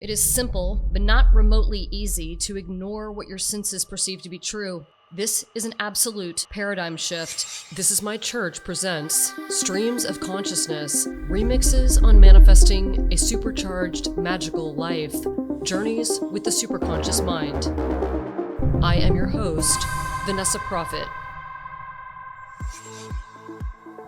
It is simple, but not remotely easy, to ignore what your senses perceive to be true. This is an absolute paradigm shift. This is My Church presents Streams of Consciousness, remixes on manifesting a supercharged magical life, journeys with the superconscious mind. I am your host, Vanessa Prophet.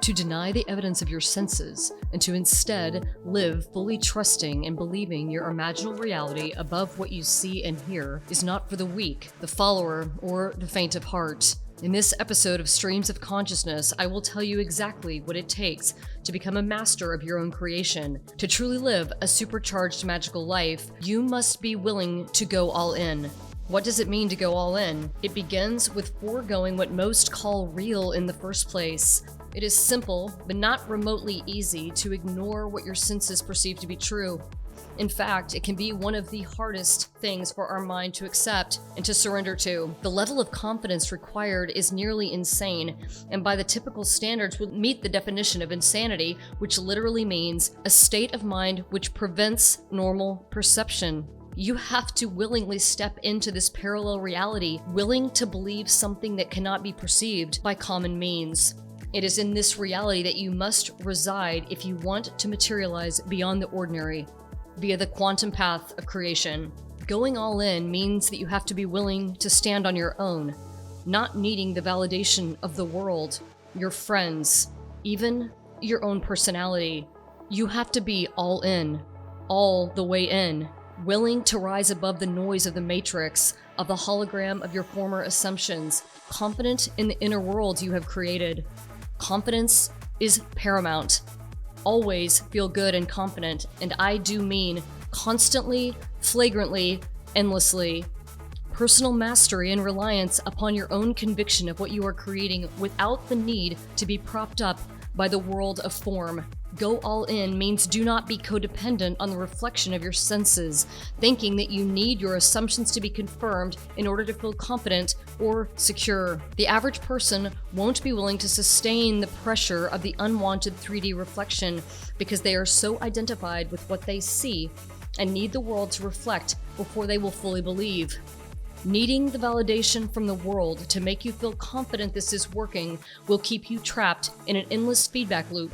To deny the evidence of your senses and to instead live fully trusting and believing your imaginal reality above what you see and hear is not for the weak, the follower, or the faint of heart. In this episode of Streams of Consciousness, I will tell you exactly what it takes to become a master of your own creation. To truly live a supercharged magical life, you must be willing to go all in. What does it mean to go all in? It begins with foregoing what most call real in the first place. It is simple, but not remotely easy, to ignore what your senses perceive to be true. In fact, it can be one of the hardest things for our mind to accept and to surrender to. The level of confidence required is nearly insane, and by the typical standards would meet the definition of insanity, which literally means a state of mind which prevents normal perception. You have to willingly step into this parallel reality, willing to believe something that cannot be perceived by common means. It is in this reality that you must reside if you want to materialize beyond the ordinary, via the quantum path of creation. Going all in means that you have to be willing to stand on your own, not needing the validation of the world, your friends, even your own personality. You have to be all in, all the way in, willing to rise above the noise of the matrix, of the hologram of your former assumptions, confident in the inner world you have created. Confidence is paramount. Always feel good and confident, and I do mean constantly, flagrantly, endlessly. Personal mastery and reliance upon your own conviction of what you are creating without the need to be propped up by the world of form. Go all in means do not be codependent on the reflection of your senses, thinking that you need your assumptions to be confirmed in order to feel confident or secure. The average person won't be willing to sustain the pressure of the unwanted 3D reflection because they are so identified with what they see and need the world to reflect before they will fully believe. Needing the validation from the world to make you feel confident this is working will keep you trapped in an endless feedback loop.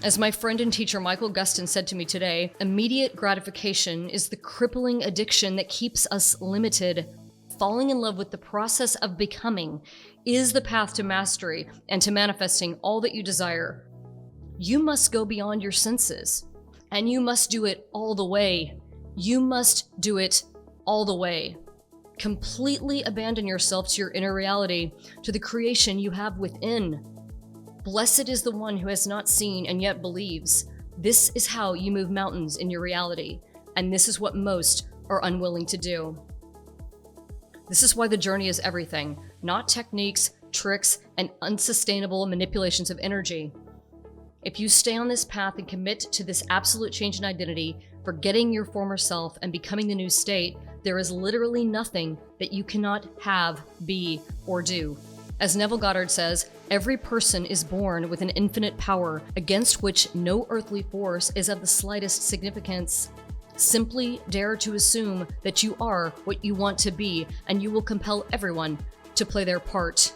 As my friend and teacher Michael Gustin said to me today, immediate gratification is the crippling addiction that keeps us limited. Falling in love with the process of becoming is the path to mastery and to manifesting all that you desire. You must go beyond your senses, and you must do it all the way. You must do it all the way. Completely abandon yourself to your inner reality, to the creation you have within. Blessed is the one who has not seen and yet believes. This is how you move mountains in your reality, and this is what most are unwilling to do. This is why the journey is everything, not techniques, tricks, and unsustainable manipulations of energy. If you stay on this path and commit to this absolute change in identity, forgetting your former self and becoming the new state, there is literally nothing that you cannot have, be, or do. As Neville Goddard says, every person is born with an infinite power against which no earthly force is of the slightest significance. Simply dare to assume that you are what you want to be, and you will compel everyone to play their part.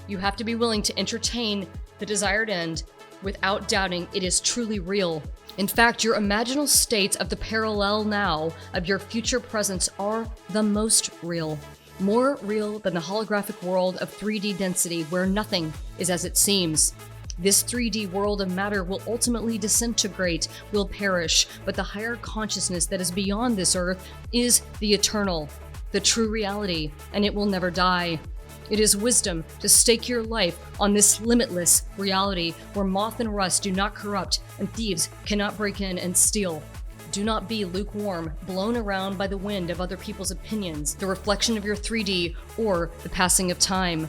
You have to be willing to entertain the desired end without doubting it is truly real. In fact, your imaginal states of the parallel now of your future presence are the most real. More real than the holographic world of 3D density where nothing is as it seems. This 3D world of matter will ultimately disintegrate, will perish, but the higher consciousness that is beyond this earth is the eternal, the true reality, and it will never die. It is wisdom to stake your life on this limitless reality where moth and rust do not corrupt and thieves cannot break in and steal. Do not be lukewarm, blown around by the wind of other people's opinions, the reflection of your 3D, or the passing of time.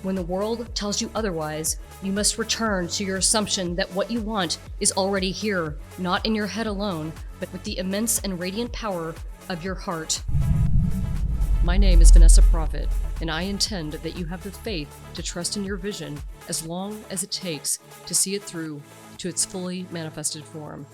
When the world tells you otherwise, you must return to your assumption that what you want is already here, not in your head alone, but with the immense and radiant power of your heart. My name is Vanessa Prophet, and I intend that you have the faith to trust in your vision as long as it takes to see it through to its fully manifested form.